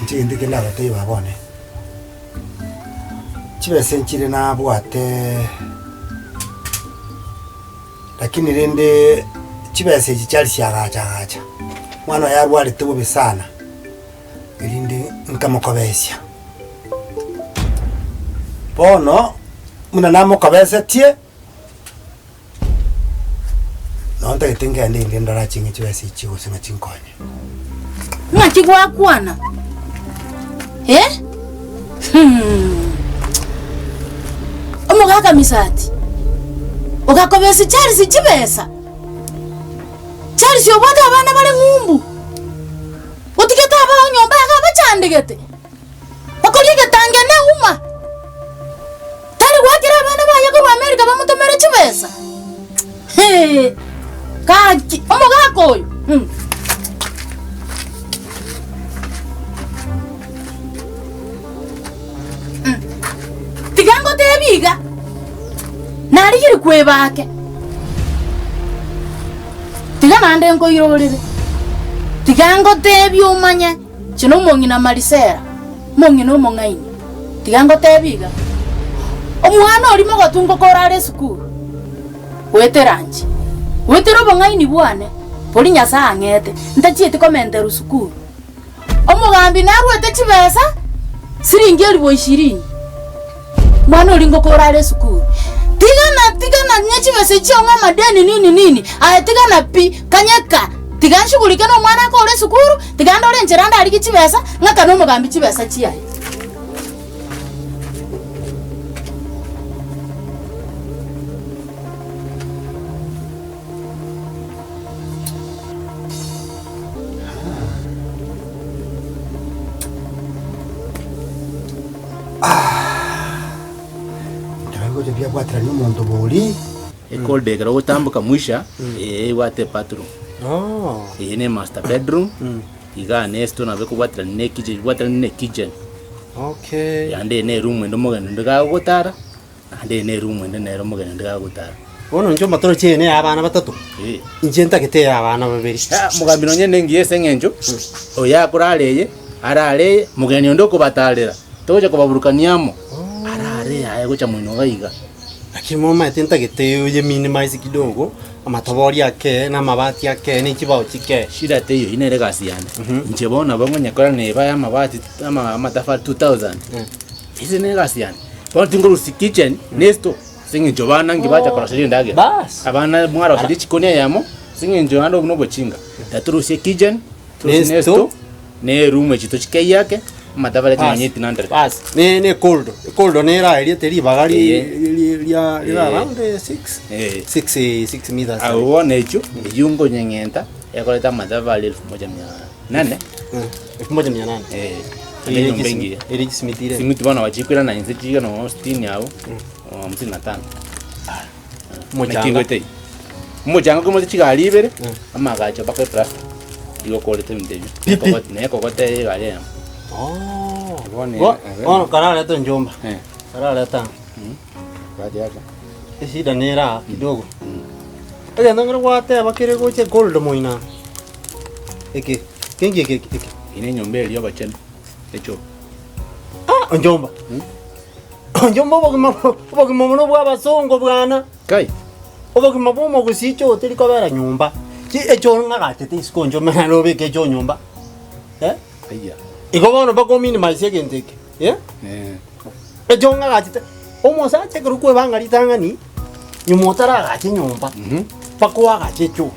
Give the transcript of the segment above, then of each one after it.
chindi kila rote babone chibese nchire na bwate lakini rende chibese chichali shagacha mwana yarwali tubi sana rinde nkamukobesya bono muna namukobesya tie nonta itinga ndi ndara chingi chibese chiwo singa chinkonye Ngati gwakwana. Omugaka misati. Ukakobesa cyari sikibesa. Cyari cyo bata abana bari ngumbu. Utigeta aba nyomba yakabacandegete. Bakoliga tangene uma. Tari gwakira abana baye ko America bamutomera kibesa. Kaki omugaka oyo. Tigango tebiga. Nari yiri kwebake. Tigana ande ngo yirorere. Tigango tebi umanya. Kino mongi na Marisera. Mongi no mongaini. Tigango tebiga. Omwana oli mogotungo korare sukuru. Weteranje. Wetero bongaini bwane. Poli nyasa angete. Ndachiete komendero sukuru. Omugambi narwete kibesa. Siringi 20. Mwana ulingo korale sukuru. Tigana nyachibese chionga madeni nini. Tigana pi kanyaka. Tiganshugulike no mwana ko ole sukuru. Tiganda ole njeranda ali kichibesa ngaka no mugambi chibesa chiyaye. Bia bwatra ni muntu boli ekolde gara utambuka mwisha wate bathroom ne master bedroom iga nesto na beko bwatra ne kitchen okay yande ne room ndo mogana ndaga gutara ande ne room ndo ne romogana ndaga gutara bono njo matoro chene abana batatu injenta kete abana babiri mugambi nonye nengiye sengenjo oya kuraleye arale mugeni ndoko batalera toje kubaburukaniamo aye gocha mwino gaiga lakini mama atenta kete uje minimize kidogo amatobori yake na mabati yake ni kibao chike shida teyo inere kasi yane nje bona bongo nyakora ne baya mabati ama matafari 2000 hizi ne kasi yane kwa tingoro si kitchen nesto singi jobana ngibacha kwa shiri ndage bas abana mwara wa chikonia yamo singi njobana no bochinga taturu si kitchen nesto ne room chito chike yake matafari nyeti nandre bas ne cold ne ra eri teri bagari ya around 6 meters awo necho yungo nyengenta yakoleta matafari 1800 1800 ndio mbengi eri simitire simiti bana wachikwira na inzi chiga no 60 yao 55 mojanga ko mochiga libere amagacho bakwe plast digo kolete mdejo ne kokote gale Bueno, karale to njomba. Karale ta. Baadhi yake. Shida nera kidogo. Ega ndangara wate bakire goche gold moina. Eke. Kengi. Ine nyombe iliyo bacheni. Echo. Njomba. Njomba bagima no bwa basongo bwana. Kai. Obagima bomo gusicho teri kabera nyumba. Ki echo ngagate tisko njomba no be ke nyumba. Aya. Iko bono bako minimize agenteke. Ejonga gachite. Omosa chekuru kwe bangari tangani. Nyumotara gachi nyumba. Pakwa gachi chu.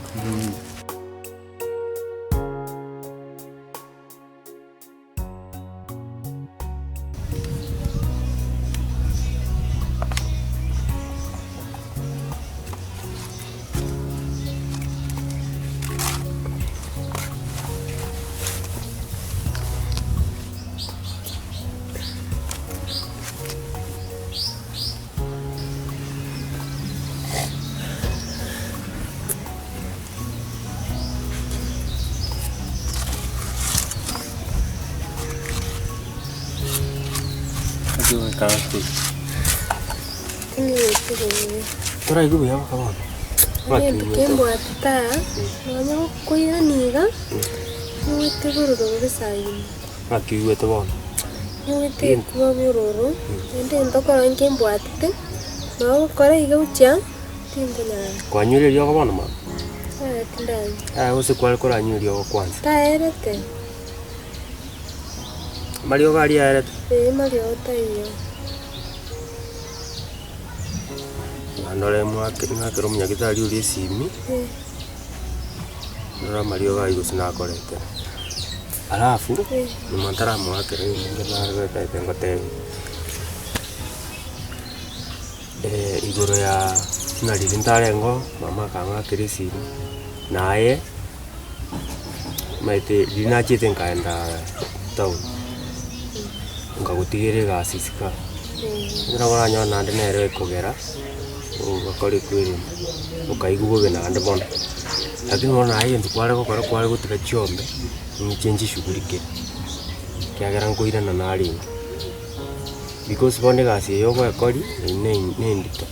Tora igu ya bakabona. Tembo atita. Nanya koira niga. Niwe teguru do besayini. Akiuwete bono. Nyuite kuwa biroro. Ende ndokora nkembwatite. No kora igaucha. Tingonya. Kwanyuria ko bono ma. Tindani. Use kwali koranyuria ko kwanza. Taerete. Mario gari yarete. Mario taiyo. Andole mwakiro munyagitari uri simi. Nora Mario gari gusina korete. Alafu ni mantara mwakiro ngena rete ngote. Igoro ya nari ntarengo mama kanga kirisi naye maite linachite nkaenda town ngagutigire gasisika ngira goranya nande nere kugera ugakori kwiri ukaigugo na ande bona lakini ona aye ndukware gukora kware gutiga chiombe ni chenji shugurike kiagera ngoira na nari because bonde gasi yo kwa kori ne ndito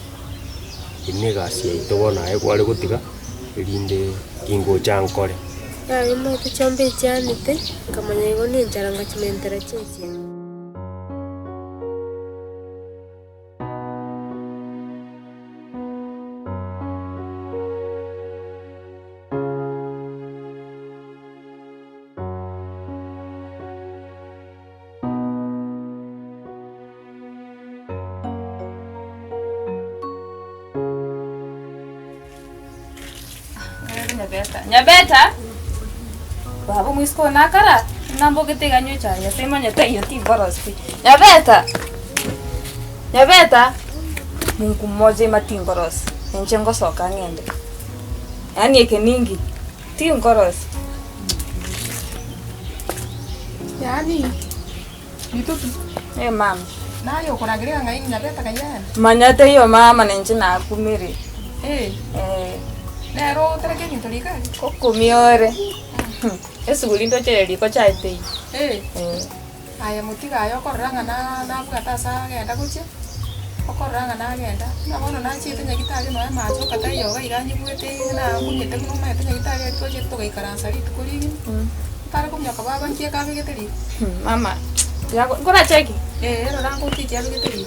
ine gasi ito bona aye kware gutiga irinde kingo chankore imo kuchombe chanite nkamanya igo ni njara ngachimentera chinsi. Nyabeta baba mwisko nakara nambo gitega nyocha yasema nyata iyo ti borospi Nyabeta Mungu mmoja matingoros enchengo soka ngende yani ekeningi tingoros Yani bitutu mama nayo kunagira ngai Nyabeta kanyana manyata hiyo mama nenje na kumiri Nero tereke ni tolika koko miore esugulindo chereri ko chaite aya mutiga ayo koranga na bugata sa genda kuche okoranga na genda na bono na chite nyagitari no macho kata yo ga iganyi bwete na kunyete no mete nyagitari to je to ga ikaransa rit kuri tara kumya ka baba nkie ka bigeteri mama ya ngora cheki ero rango ti ya bigeteri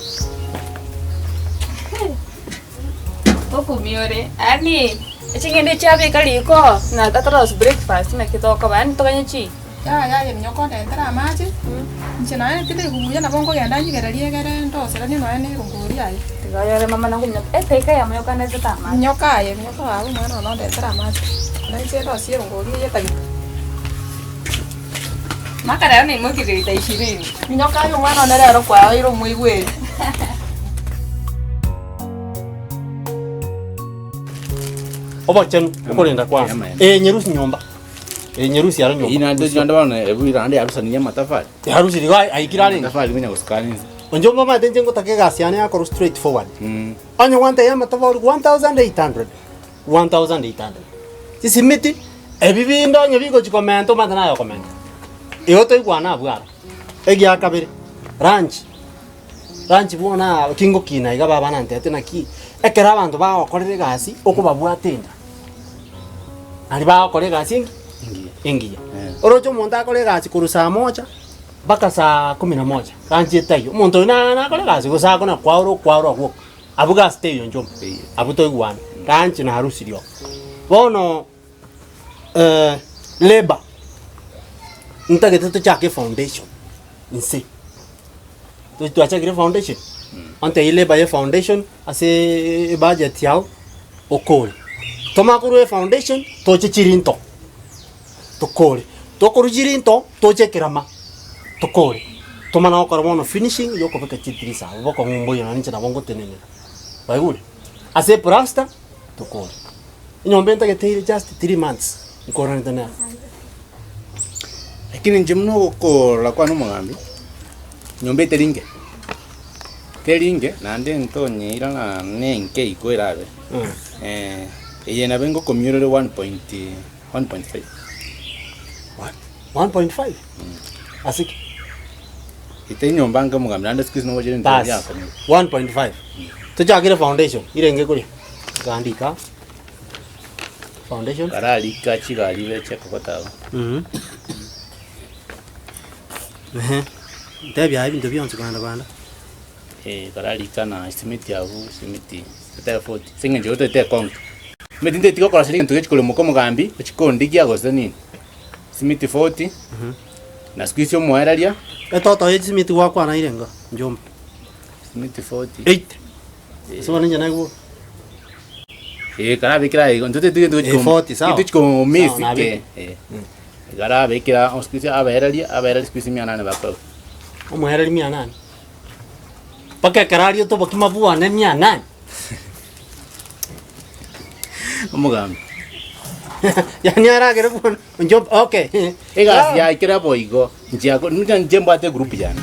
koko miore ani echingende chabe kaliko na tatros breakfast na kitoko ban to kanyachi ya nyoko ndentera amaji nchina kite guya na bongo genda nyigererie gere ndo sera ni no ene runguri ayi tigayore mama nangu teka ya moyo kana zeta ma nyoka wa mwana no ndentera amaji na nche ndo sie runguri ye tagi makara ni mukirita 20 nyoka yo mwana no rero kwa iro muigwe Obachen ukolinda kwanza. Nyerusi nyumba. Nyerusi ara nyumba. Ina ndo janda bana ebwira ande yarusa ni matafari. Harusi riga aikirani. Matafari menya kuskani. Onjo mama denje ngotake gasiane yako straight forward. Onyo wanta ya matafari 1800. 1800. Sisi miti ebibi ndo nyo bigo chikomento matana yo komento. Iyoto igwana abwara. Egi akabiri. Ranch bona kingo kina iga baba nante atena ki. Ekera abantu bakorere gasi okubabwatenda. Ali bakorere gasi ingia. Orocho muntu akorere gasi kuru saa moja mpaka saa 11. Ranch etayo. Muntu na akorere gasi go saa kona kwaro agwo. Abuga stay yo njombe. Abuto igwana. Ranch na harusi rio. Bono labor. Ntagete to chake foundation. Inse. To chake foundation. Ante ile baye foundation ase budget yao okole. Toma kuru foundation toche chirinto. Tokole. Tokuru chirinto toche kirama. Tokole. Toma na okara finishing yoko beka chitrisa. Boko ngombo yana nche na bongo tenene. Bayule. Ase plasta tokole. Inyombe ntagete just 3 months. Ikora ntana. Lakini njimno ko la kwa no mugambi. Nyombe teringe. Teringe na ande ntonye ira na nenke ikwerabe. Yena bengo community 1.5. 1.5. Asiki. Ite nyomba nga mugambi ande skis no wajere Bas, ntonya ko. 1.5. Tujakire foundation irenge kuri. Gandika. Foundation. Karali kachi gali veche kokotao. Tebi ya bintu byonse kwanda. Kararikana simiti yabu simiti te 40 singe njote te konto medinde tiko kwa shilingi ntuye chikole muko mugambi chikondi kia gosa nini simiti 40 na squeeze mo eralia Toto ye simiti wa kwa na irenga njombe simiti 40 8 so nje na go karabe kira ntote tike ntuye chikomo 40 sawa chikomo mesi ke karabe kira squeeze aberalia squeeze mi anane bako omuhereri mia nani paka karario to bakima bua ne mia nani mugambi yani aragere bun njombe okay ega ya kira boigo njia ko nje mbate group jana